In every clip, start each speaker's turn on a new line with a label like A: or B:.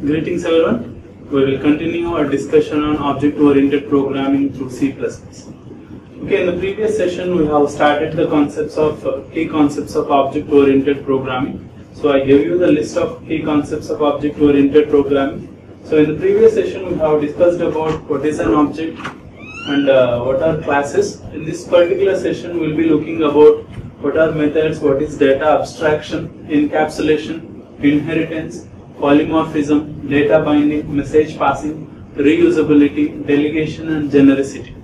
A: Greetings everyone. We will continue our discussion on object-oriented programming through C++. Okay, in the previous session we have started the key concepts of object-oriented programming. So I gave you the list of key concepts of object-oriented programming. So in the previous session we have discussed about what is an object and what are classes. In this particular session we will be looking about what are methods, what is data abstraction, encapsulation, inheritance, polymorphism, data binding, message passing, reusability, delegation and genericity.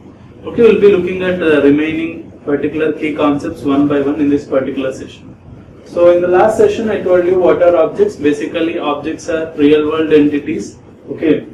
A: Okay, we will be looking at the remaining particular key concepts one by one in this particular session. So in the last session I told you what are objects. Basically objects are real world entities. Okay,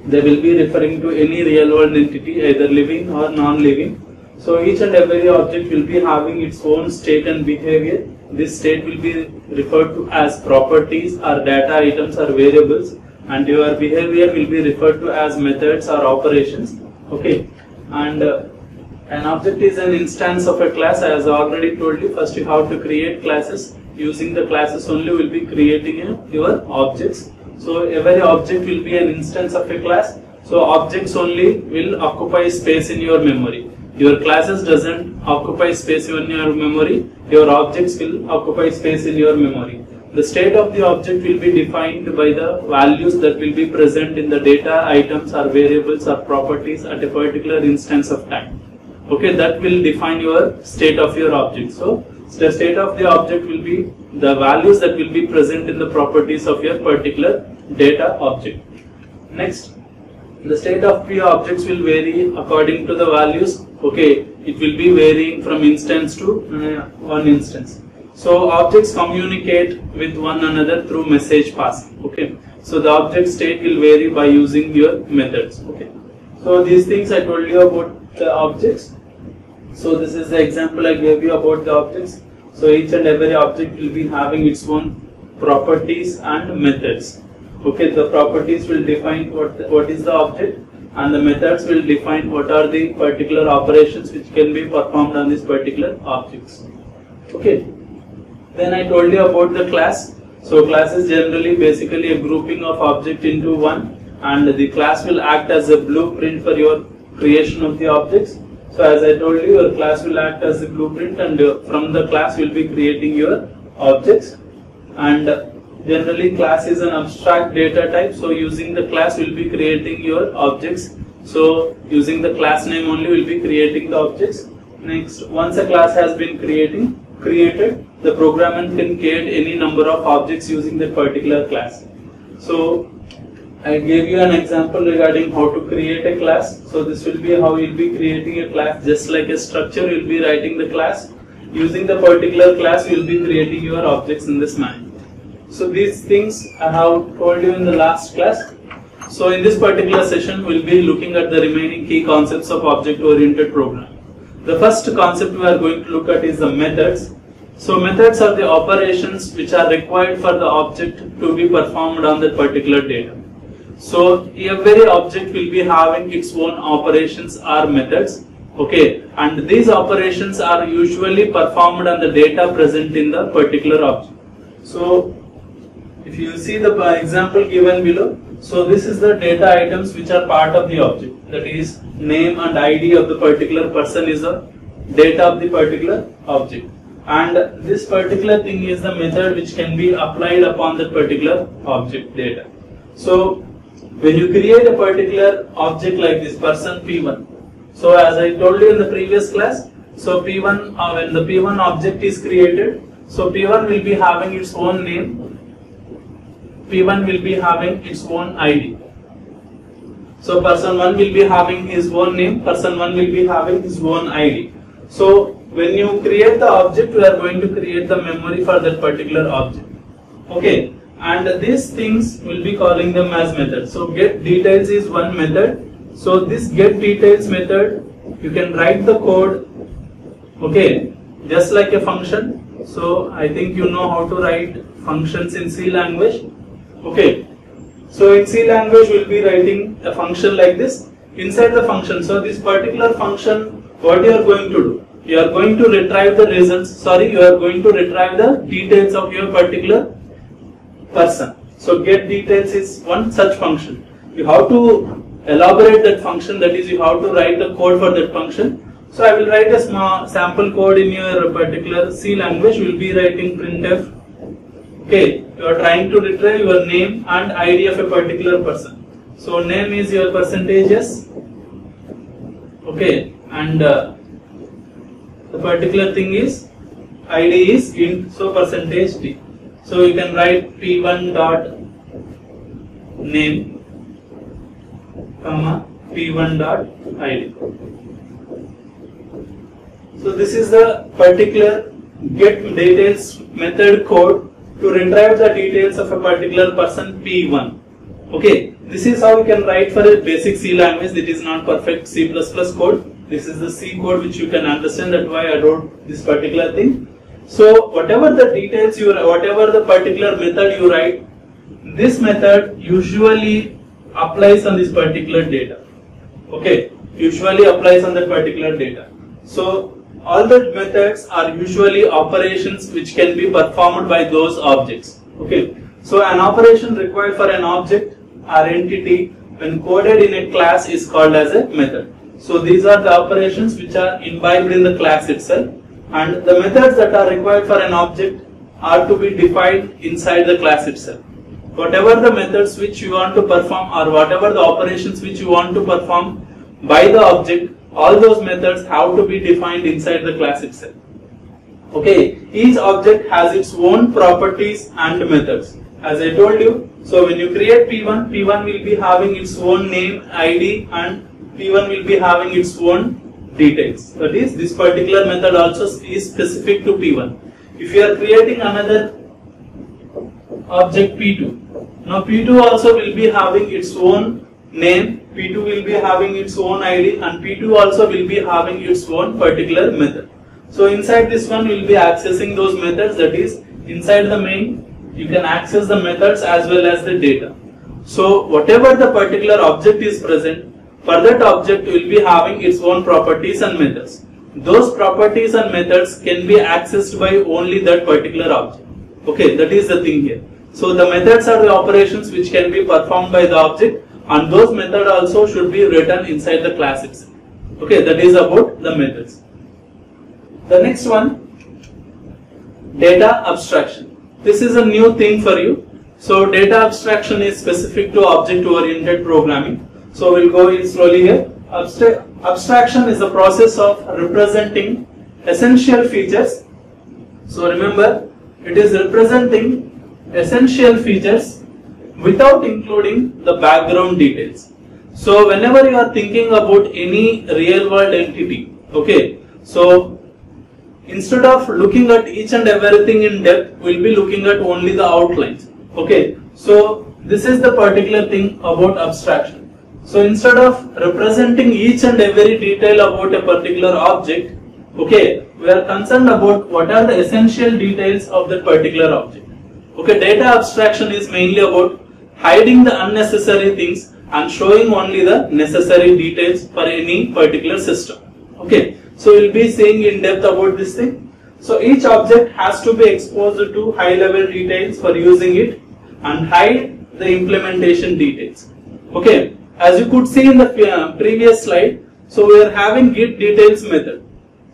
A: they will be referring to any real world entity, either living or non-living. So each and every object will be having its own state and behavior. This state will be referred to as properties or data items or variables, and your behavior will be referred to as methods or operations. Okay, and an object is an instance of a class. As I already told you, first you have to create classes. Using the classes only will be creating your objects. So every object will be an instance of a class. So objects only will occupy space in your memory. Your classes doesn't occupy space in your memory. Your objects will occupy space in your memory. The state of the object will be defined by the values that will be present in the data items or variables or properties at a particular instance of time. Okay, that will define your state of your object. So the state of the object will be the values that will be present in the properties of your particular data object. Next, the state of your objects will vary according to the values. Okay, it will be varying from instance to one instance. So objects communicate with one another through message passing. Okay, so the object state will vary by using your methods. Okay, so these things I told you about the objects. So this is the example I gave you about the objects. So each and every object will be having its own properties and methods. Okay, the properties will define what is the object, and the methods will define what are the particular operations which can be performed on these particular objects. Okay, then I told you about the class. So class is generally basically a grouping of object into one, and the class will act as a blueprint for your creation of the objects. So as I told you, your class will act as a blueprint, and from the class you will be creating your objects. And generally class is an abstract data type, so using the class will be creating your objects. So using the class name only will be creating the objects. Next, once a class has been created, the programmer can create any number of objects using that particular class. So I gave you an example regarding how to create a class. So this will be how you will be creating a class. Just like a structure, you will be writing the class. Using the particular class, you will be creating your objects in this manner. So these things I have told you in the last class. So in this particular session we will be looking at the remaining key concepts of object-oriented programming. The first concept we are going to look at is the methods. So methods are the operations which are required for the object to be performed on that particular data. So every object will be having its own operations or methods. Okay, and these operations are usually performed on the data present in the particular object. So if you see the example given below, so this is the data items which are part of the object. That is, name and ID of the particular person is the data of the particular object. And this particular thing is the method which can be applied upon that particular object data. So when you create a particular object like this person P1, so as I told you in the previous class, so P1, when the P1 object is created, so P1 will be having its own name, P1 will be having its own ID. So person 1 will be having his own name, person 1 will be having his own ID. So when you create the object, you are going to create the memory for that particular object. Okay, and these things will be calling them as methods. So get details is one method. So this get details method, you can write the code, okay, just like a function. So I think you know how to write functions in C language. Okay, so in C language we will be writing a function like this. Inside the function, so this particular function, what you are going to do? You are going to retrieve the results, you are going to retrieve the details of your particular person. So get details is one such function. You have to elaborate that function, that is you have to write the code for that function. So I will write a small sample code in your particular C language. You will be writing printf. Okay, you are trying to retrieve your name and ID of a particular person. So name is your %s. Okay, and the particular thing is ID is int, so %t. So you can write p1 dot name comma p1 dot id. So this is the particular get details method code to retrieve the details of a particular person p1. Okay, this is how you can write for a basic C language. It is not perfect C++ code. This is the C code which you can understand. That's why I wrote this particular thing. So whatever the details whatever the particular method you write, this method usually applies on this particular data. Okay, usually applies on that particular data. So all the methods are usually operations which can be performed by those objects. Okay, so an operation required for an object or entity when coded in a class is called as a method. So these are the operations which are imbibed in the class itself, and the methods that are required for an object are to be defined inside the class itself. Whatever the methods which you want to perform or whatever the operations which you want to perform by the object, all those methods have to be defined inside the class itself. Okay, each object has its own properties and methods. As I told you, so when you create P1, P1 will be having its own name, ID, and P1 will be having its own details. That is, this particular method also is specific to P1. If you are creating another object P2, now P2 also will be having its own name, P2 will be having its own ID, and P2 also will be having its own particular method. So inside this one we will be accessing those methods. That is, inside the main you can access the methods as well as the data. So whatever the particular object is present, for that object will be having its own properties and methods. Those properties and methods can be accessed by only that particular object. Okay, that is the thing here. So the methods are the operations which can be performed by the object, and those methods also should be written inside the class itself. Okay, that is about the methods. The next one, data abstraction. This is a new thing for you. So data abstraction is specific to object-oriented programming. So we'll go in slowly here. Abstraction is the process of representing essential features. So remember, it is representing essential features without including the background details. So whenever you are thinking about any real world entity, okay, so instead of looking at each and everything in depth, we'll be looking at only the outlines. Okay, so this is the particular thing about abstraction. So instead of representing each and every detail about a particular object, okay, we are concerned about what are the essential details of that particular object. Okay, data abstraction is mainly about hiding the unnecessary things and showing only the necessary details for any particular system. Okay, so we'll be seeing in depth about this thing. So each object has to be exposed to high level details for using it and hide the implementation details. Okay, as you could see in the previous slide, so we are having get details method.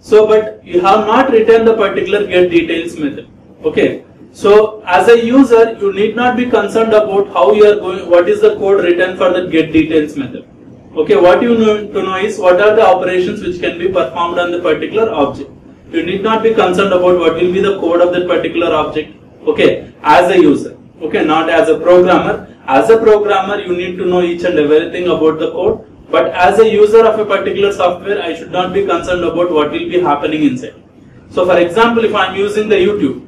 A: So but you have not written the particular get details method. Okay, so as a user you need not be concerned about how you are going, what is the code written for the get details method. Okay, what you need to know is what are the operations which can be performed on the particular object. You need not be concerned about what will be the code of that particular object. Okay, as a user. Okay, not as a programmer. As a programmer, you need to know each and everything about the code. But as a user of a particular software, I should not be concerned about what will be happening inside. So for example, if I am using the YouTube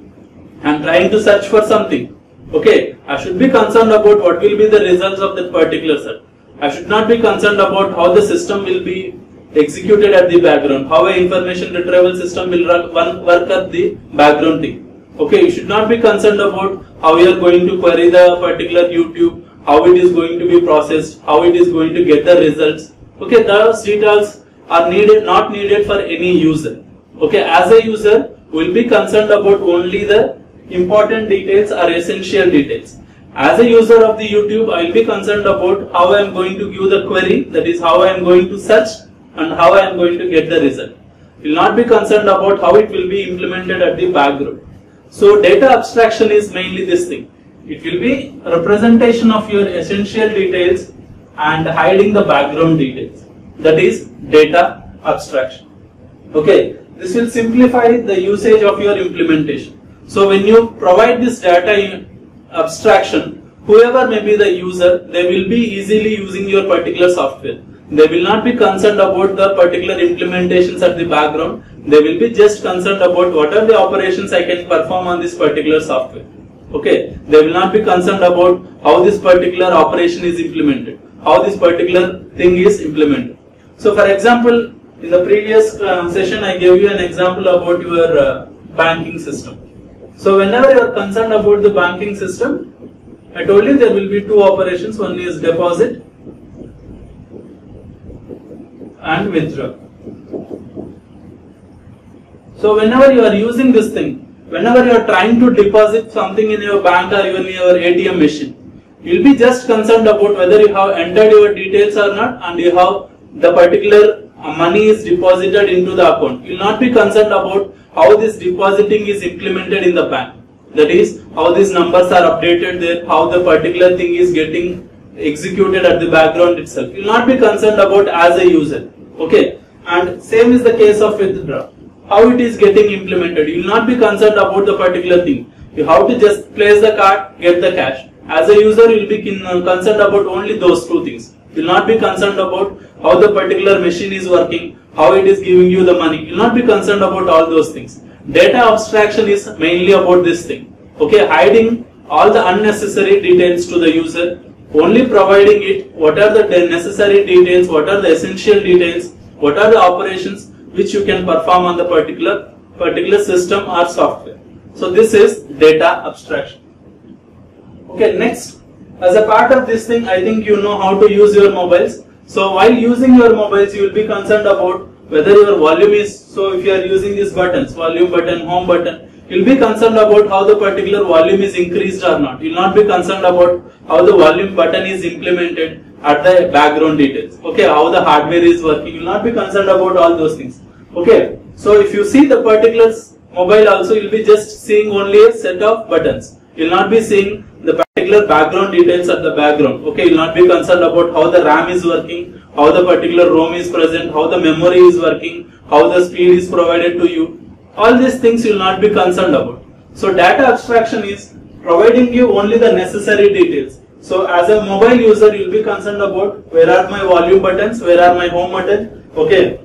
A: and trying to search for something, okay, I should be concerned about what will be the results of that particular search. I should not be concerned about how the system will be executed at the background, how an information retrieval system will work at the background thing. Okay, you should not be concerned about how you are going to query the particular YouTube, how it is going to be processed, how it is going to get the results. Okay, those details are not needed for any user. Okay, as a user, we will be concerned about only the important details or essential details. As a user of the YouTube, I will be concerned about how I am going to give the query, that is how I am going to search and how I am going to get the result. Will not be concerned about how it will be implemented at the background. So data abstraction is mainly this thing. It will be representation of your essential details and hiding the background details. That is data abstraction. Okay, this will simplify the usage of your implementation. So when you provide this data abstraction, whoever may be the user, they will be easily using your particular software. They will not be concerned about the particular implementations at the background. They will be just concerned about what are the operations I can perform on this particular software. Okay, they will not be concerned about how this particular operation is implemented, how this particular thing is implemented. So for example, in the previous session I gave you an example about your banking system. So whenever you are concerned about the banking system, I told you there will be two operations. One is deposit and withdraw. So whenever you are using this thing, whenever you are trying to deposit something in your bank or even your ATM machine, you will be just concerned about whether you have entered your details or not and you have the particular money is deposited into the account. You will not be concerned about how this depositing is implemented in the bank. That is, how these numbers are updated there, how the particular thing is getting executed at the background itself. You will not be concerned about as a user. Okay, and same is the case of withdraw. How it is getting implemented. You will not be concerned about the particular thing. You have to just place the card, get the cash. As a user, you will be concerned about only those two things. You will not be concerned about how the particular machine is working, how it is giving you the money. You will not be concerned about all those things. Data abstraction is mainly about this thing. Okay, hiding all the unnecessary details to the user, only providing it what are the necessary details, what are the essential details, what are the operations which you can perform on the particular system or software. So this is data abstraction. Okay, next, as a part of this thing, I think you know how to use your mobiles. So while using your mobiles, you will be concerned about whether your volume is, so if you are using these buttons, volume button, home button, you will be concerned about how the particular volume is increased or not. You will not be concerned about how the volume button is implemented at the background details. Okay, how the hardware is working. You will not be concerned about all those things. Okay, so if you see the particular mobile also, you will be just seeing only a set of buttons. You will not be seeing the particular background details at the background. Okay, you will not be concerned about how the RAM is working, how the particular ROM is present, how the memory is working, how the speed is provided to you. All these things you will not be concerned about. So data abstraction is providing you only the necessary details. So as a mobile user, you will be concerned about where are my volume buttons, where are my home button, okay,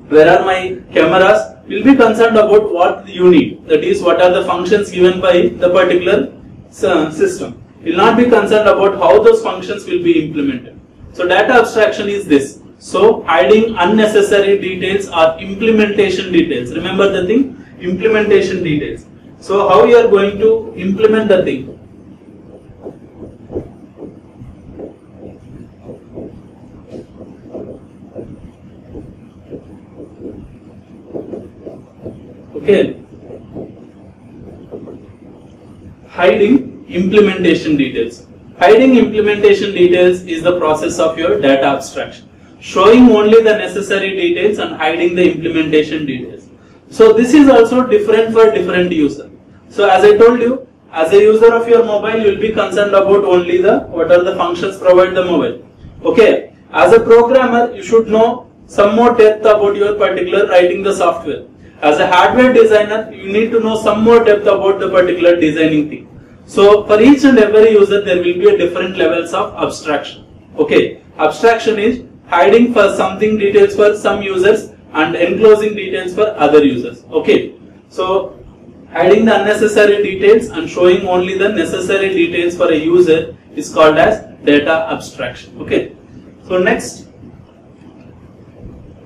A: where are my cameras. You will be concerned about what you need. That is, what are the functions given by the particular system. You will not be concerned about how those functions will be implemented. So data abstraction is this. So hiding unnecessary details or implementation details. Remember the thing, implementation details. So how you are going to implement the thing. Okay. Hiding implementation details. Hiding implementation details is the process of your data abstraction. Showing only the necessary details and hiding the implementation details. So this is also different for different user. So as I told you, as a user of your mobile, you will be concerned about only the what are the functions provided the mobile. Okay. As a programmer, you should know some more depth about your particular writing the software. As a hardware designer, you need to know some more depth about the particular designing thing. So for each and every user, there will be a different levels of abstraction. Okay, abstraction is hiding for something details for some users and enclosing details for other users. Okay, so hiding the unnecessary details and showing only the necessary details for a user is called as data abstraction. Okay, so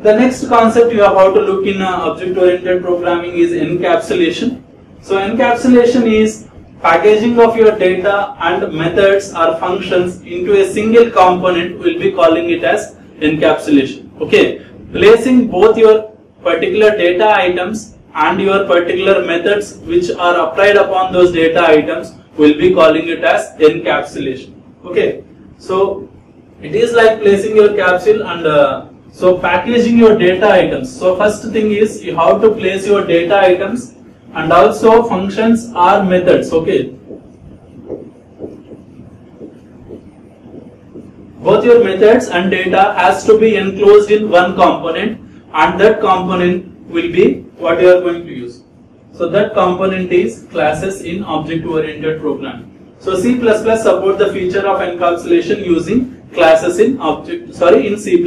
A: the next concept you have how to look in object-oriented programming is encapsulation. So encapsulation is packaging of your data and methods or functions into a single component. We'll be calling it as encapsulation. Okay, placing both your particular data items and your particular methods which are applied upon those data items we'll be calling it as encapsulation. Okay, so it is like placing your capsule and so packaging your data items. So first thing is you have to place your data items and also functions or methods. Okay, both your methods and data has to be enclosed in one component, and that component will be what you are going to use. So that component is classes in object-oriented programming. So C++ support the feature of encapsulation using classes in C++.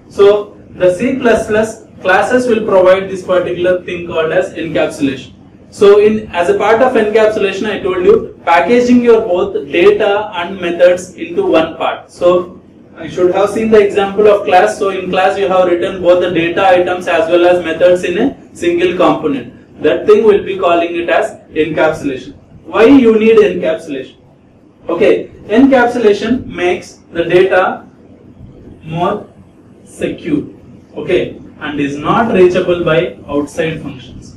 A: So the C++ classes will provide this particular thing called as encapsulation. So as a part of encapsulation, I told you packaging your both data and methods into one part. So I should have seen the example of class. So in class you have written both the data items as well as methods in a single component. That thing will be calling it as encapsulation. Why you need encapsulation? Okay, encapsulation makes the data more secure, okay, and is not reachable by outside functions.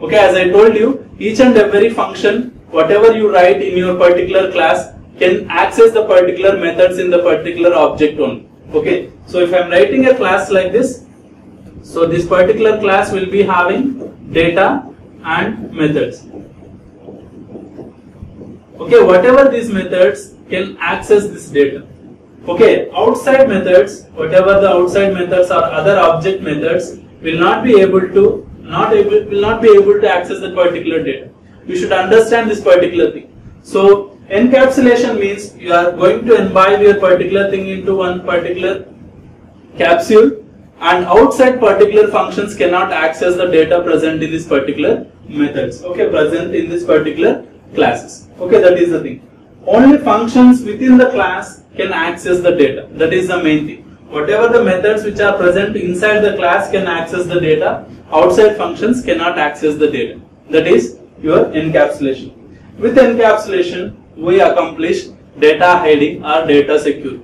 A: Okay, as I told you, each and every function, whatever you write in your particular class, can access the particular methods in the particular object only. Okay, so if I am writing a class like this, so this particular class will be having data and methods. Okay, whatever these methods can access this data. Okay, outside methods, whatever the outside methods or other object methods will not be able to access that particular data. You should understand this particular thing. So encapsulation means you are going to imbibe your particular thing into one particular capsule, and outside particular functions cannot access the data present in this particular methods. Okay, present in this particular classes. Okay, that is the thing. Only functions within the class can access the data. That is the main thing. Whatever the methods which are present inside the class can access the data, outside functions cannot access the data. That is your encapsulation. With encapsulation, we accomplish data hiding or data security.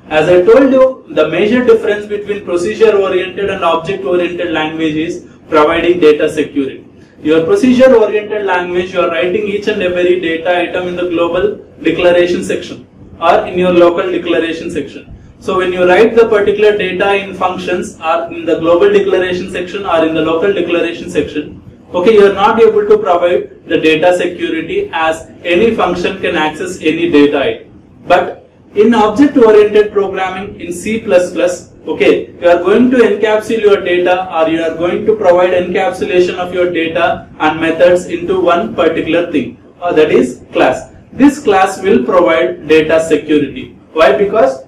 A: As I told you, the major difference between procedure-oriented and object-oriented language is providing data security. Your procedure-oriented language, you are writing each and every data item in the global declaration section or in your local declaration section. So when you write the particular data in functions or in the global declaration section or in the local declaration section, okay, you are not able to provide the data security as any function can access any data item. But in object-oriented programming in C++, okay, you are going to encapsulate your data or you are going to provide encapsulation of your data and methods into one particular thing, that is class. This class will provide data security. Why? Because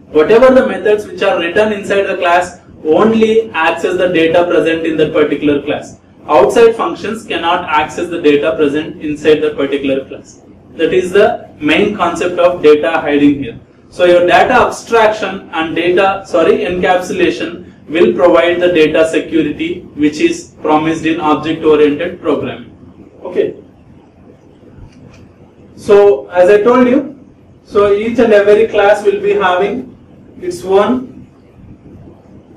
A: whatever the methods which are written inside the class only access the data present in that particular class. Outside functions cannot access the data present inside that particular class. That is the main concept of data hiding here. So your data abstraction and encapsulation will provide the data security which is promised in object-oriented programming. Okay. So as I told you, so each and every class will be having its own,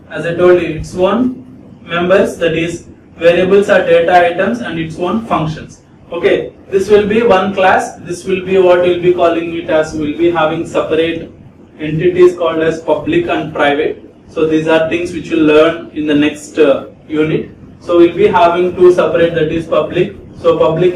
A: as I told you, its own members, that is variables or data items, and its own functions. Okay, this will be one class. This will be what we'll be calling it as, we'll be having separate entities called as public and private. So these are things which we'll learn in the next unit. So we'll be having two separate, that is public. So public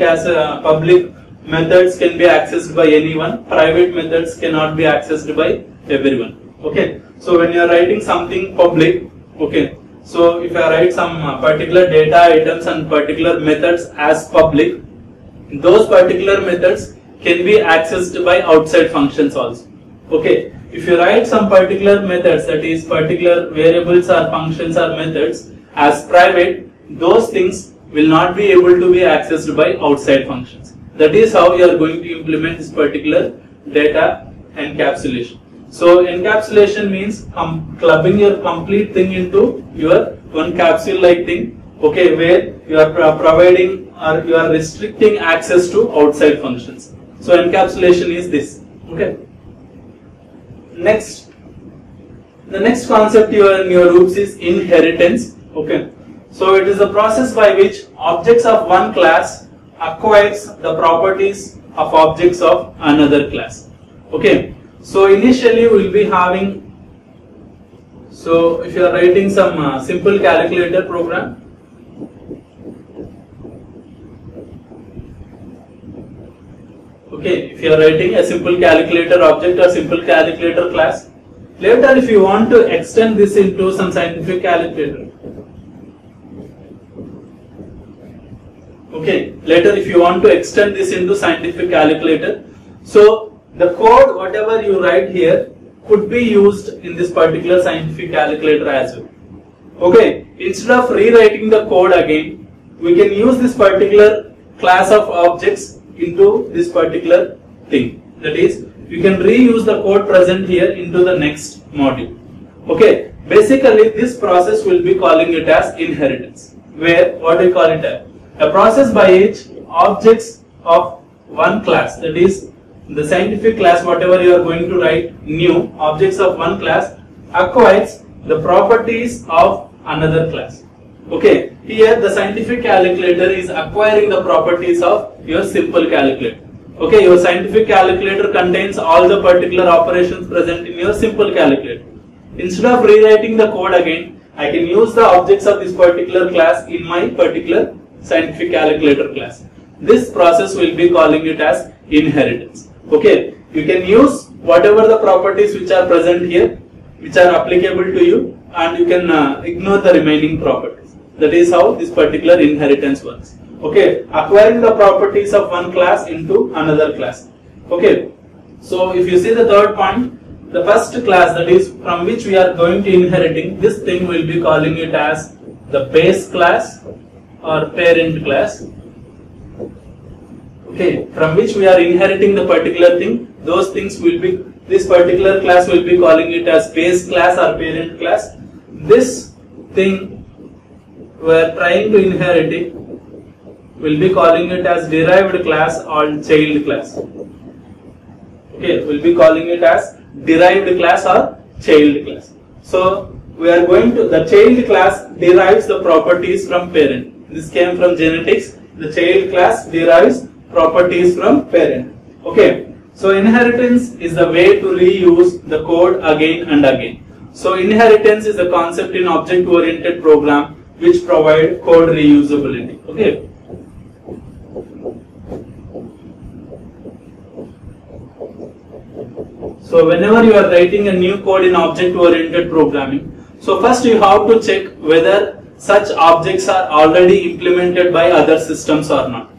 A: methods can be accessed by anyone. Private methods cannot be accessed by everyone. Okay. So when you are writing something public, okay. So if I write some particular data items and particular methods as public, those particular methods can be accessed by outside functions also. Okay. If you write some particular methods, that is particular variables or functions or methods as private, those things will not be able to be accessed by outside functions. That is how you are going to implement this particular data encapsulation. So encapsulation means clubbing your complete thing into your one capsule like thing, okay, where you are providing or you are restricting access to outside functions. So encapsulation is this. Okay. Next, the next concept in your groups is inheritance. Okay. So it is a process by which objects of one class acquires the properties of objects of another class. Okay, so initially we will be having, so if you are writing some simple calculator program, okay, if you are writing a simple calculator object or simple calculator class, later if you want to extend this into some scientific calculator, okay, later if you want to extend this into scientific calculator, so the code whatever you write here could be used in this particular scientific calculator as well. Okay, instead of rewriting the code again, we can use this particular class of objects into this particular thing. That is, you can reuse the code present here into the next module. Okay, basically this process will be calling it as inheritance, where what we call it as a process by which objects of one class, that is the scientific class whatever you are going to write new, objects of one class acquires the properties of another class. Okay, here the scientific calculator is acquiring the properties of your simple calculator. Okay, your scientific calculator contains all the particular operations present in your simple calculator. Instead of rewriting the code again, I can use the objects of this particular class in my particular scientific calculator class. This process will be calling it as inheritance. Okay, you can use whatever the properties which are present here, which are applicable to you, and you can ignore the remaining properties. That is how this particular inheritance works. Okay, acquiring the properties of one class into another class. Okay, so if you see the third point, the first class, that is from which we are going to inheriting, this thing will be calling it as the base class or parent class. Okay, from which we are inheriting the particular thing, those things will be, this particular class will be calling it as base class or parent class. This thing we are trying to inherit it will be calling it as derived class or child class. Okay, we'll be calling it as derived class or child class. So we are going to, the child class derives the properties from parent. This came from genetics. The child class derives properties from parent. Okay, so inheritance is the way to reuse the code again and again. So inheritance is a concept in object-oriented program which provide code reusability. Okay. So whenever you are writing a new code in object-oriented programming, so first you have to check whether such objects are already implemented by other systems or not.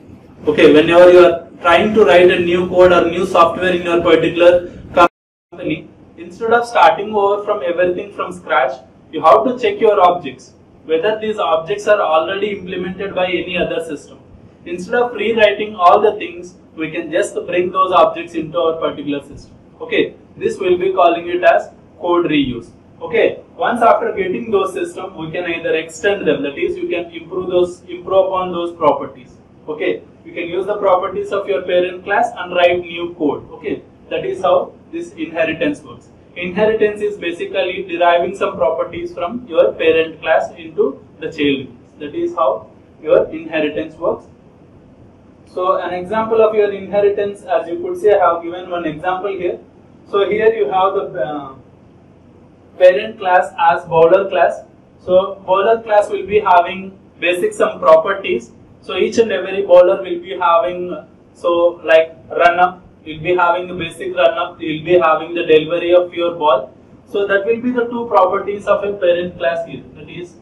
A: Okay, whenever you are trying to write a new code or new software in your particular company, instead of starting over from everything from scratch, you have to check your objects, whether these objects are already implemented by any other system. Instead of rewriting all the things, we can just bring those objects into our particular system. Okay, this will be calling it as code reuse. Okay, once after getting those systems, we can either extend them, that is, you can improve upon those properties. Okay, you can use the properties of your parent class and write new code. Okay, that is how this inheritance works. Inheritance is basically deriving some properties from your parent class into the child class. That is how your inheritance works. So an example of your inheritance, as you could see, I have given one example here. So here you have the parent class as bowler class. So bowler class will be having basic some properties. So each and every bowler will be having, so like run up, you'll be having the basic run up, you'll be having the delivery of your ball. So that will be the two properties of a parent class here. That is,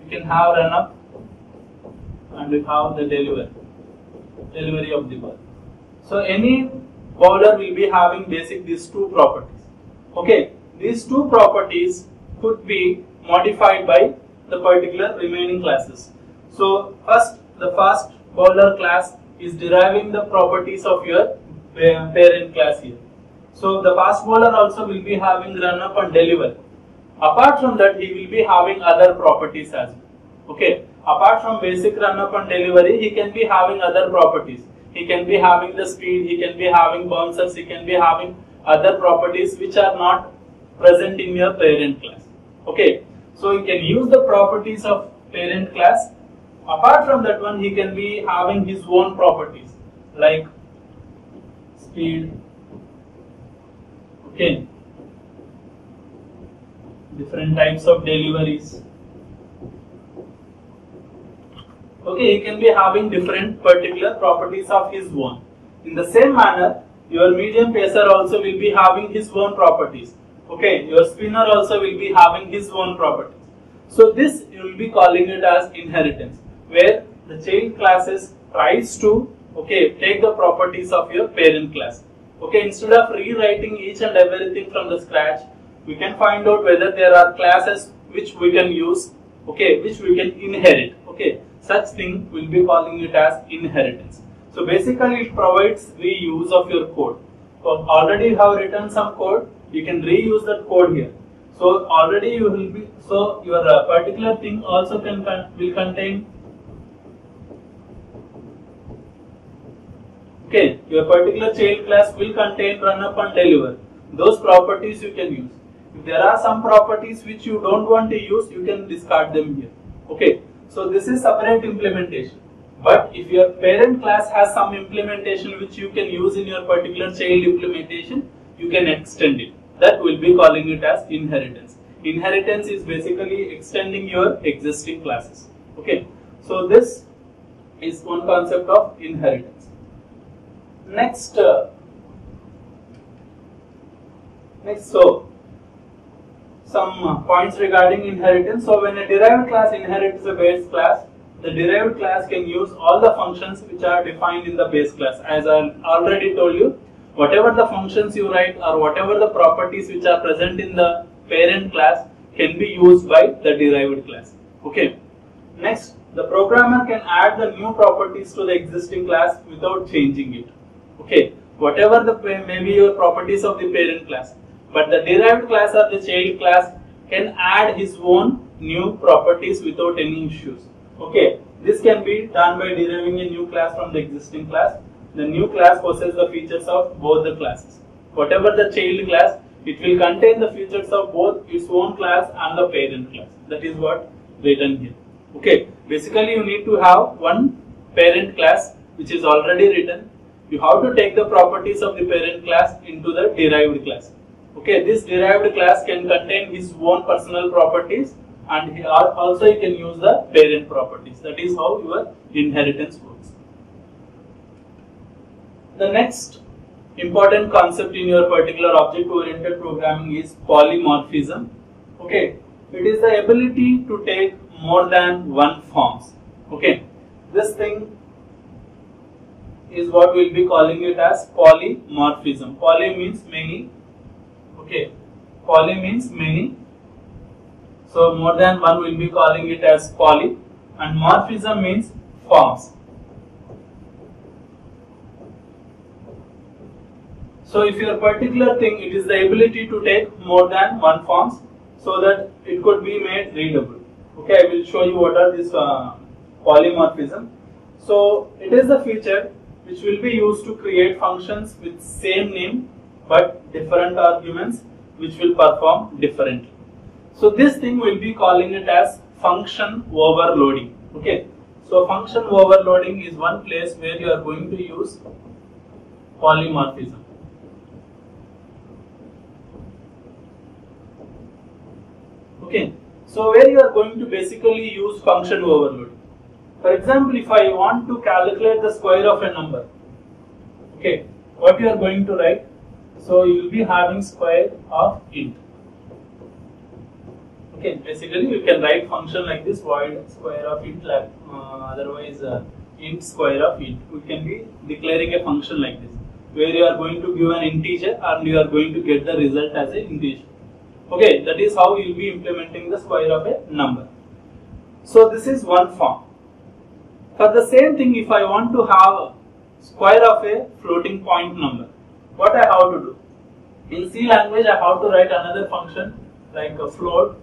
A: you can have run up and we have the delivery of the ball. So any bowler will be having basic these two properties. Okay, these two properties could be modified by the particular remaining classes. So first, the fast bowler class is deriving the properties of your parent class here. So the fast bowler also will be having run up and deliver. Apart from that, he will be having other properties as well. Okay, apart from basic run up and delivery, he can be having other properties. He can be having the speed, he can be having bouncers, he can be having other properties which are not present in your parent class. Okay, so you can use the properties of parent class. Apart from that one, he can be having his own properties. like speed, okay, different types of deliveries. Okay, he can be having different particular properties of his own. In the same manner, your medium pacer also will be having his own properties. Okay, your spinner also will be having his own properties. So this you will be calling it as inheritance, where the child classes tries to take the properties of your parent class. Okay, instead of rewriting each and everything from the scratch, we can find out whether there are classes which we can use, which we can inherit. Okay, such thing we'll be calling it as inheritance. So basically it provides reuse of your code. So already you have written some code, you can reuse that code here. So already you will be, so your particular thing also will contain, your particular child class will contain run up and deliver. Those properties you can use. If there are some properties which you don't want to use, you can discard them here. Okay, so this is separate implementation. But if your parent class has some implementation which you can use in your particular child implementation, you can extend it. That will be calling it as inheritance. Inheritance is basically extending your existing classes. Okay, so this is one concept of inheritance. Next, so some points regarding inheritance. So when a derived class inherits a base class, the derived class can use all the functions which are defined in the base class. As I already told you, whatever the functions you write or whatever the properties which are present in the parent class can be used by the derived class. Okay. Next, the programmer can add the new properties to the existing class without changing it. Okay. Whatever the maybe your properties of the parent class, but the derived class or the child class can add his own new properties without any issues. Okay, this can be done by deriving a new class from the existing class. The new class possesses the features of both the classes. Whatever the child class, it will contain the features of both its own class and the parent class. That is what written here. Okay, basically you need to have one parent class which is already written. You have to take the properties of the parent class into the derived class. Okay, this derived class can contain his own personal properties, and also you can use the parent properties. That is how your inheritance works. The next important concept in your particular object-oriented programming is polymorphism. Okay, it is the ability to take more than one forms. Okay, this thing is what we'll be calling it as polymorphism. Poly means many. Okay, poly means many. So more than one will be calling it as poly, and morphism means forms. So if your particular thing, it is the ability to take more than one forms so that it could be made readable. Okay, I will show you what are this polymorphism. So it is a feature which will be used to create functions with same name but different arguments which will perform differently. So this thing will be calling it as function overloading. Okay, so function overloading is one place where you are going to use polymorphism. Okay, so where you are going to basically use function overloading. For example, if I want to calculate the square of a number, okay, what you are going to write? So you will be having square of int. Okay, basically you can write function like this, void square of int, otherwise int square of int. We can be declaring a function like this, where you are going to give an integer and you are going to get the result as an integer. Okay, that is how you will be implementing the square of a number. So this is one form. For the same thing, if I want to have square of a floating point number, what I have to do? In C language, I have to write another function like a float.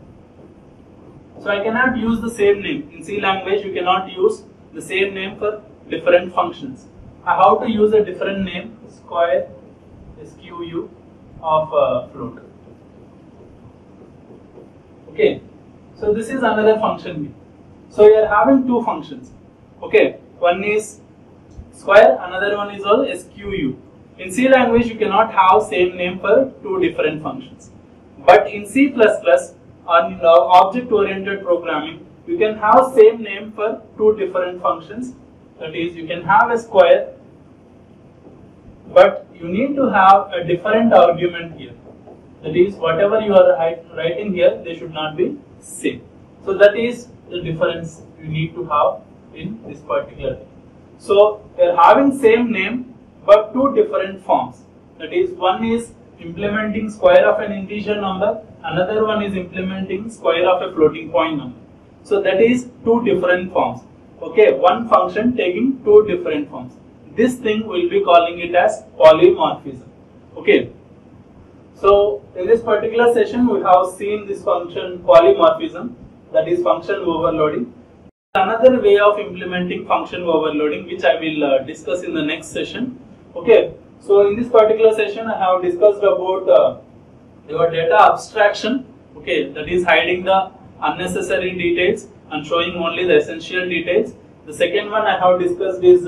A: So I cannot use the same name. In C language, you cannot use the same name for different functions. I have to use a different name, square, SQU, of float. Okay, so this is another function here. So you are having two functions. Okay, one is square, another one is called SQU. In C language, you cannot have same name for two different functions. But in C++ on object-oriented programming, you can have same name for two different functions. That is, you can have a square, but you need to have a different argument here. That is, whatever you are writing here, they should not be same. So that is the difference you need to have in this particular thing. So they are having same name but two different forms. That is, one is implementing square of an integer number, another one is implementing square of a floating point number. So that is two different forms. Okay, one function taking two different forms. This thing will be calling it as polymorphism. Okay. So in this particular session we have seen this function polymorphism, that is function overloading. Another way of implementing function overloading, which I will discuss in the next session. Okay. So in this particular session I have discussed about your data abstraction. Okay, that is hiding the unnecessary details and showing only the essential details. The second one I have discussed is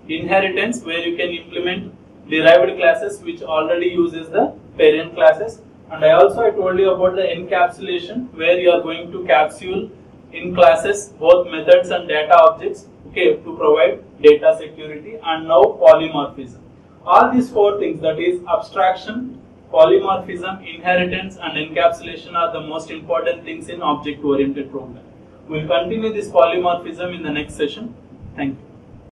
A: inheritance, where you can implement derived classes which already uses the parent classes. And I told you about the encapsulation, where you are going to capsule in classes both methods and data objects, okay, to provide data security. And now polymorphism. All these four things, that is abstraction, polymorphism, inheritance and encapsulation, are the most important things in object-oriented programming. We will continue this polymorphism in the next session. Thank you.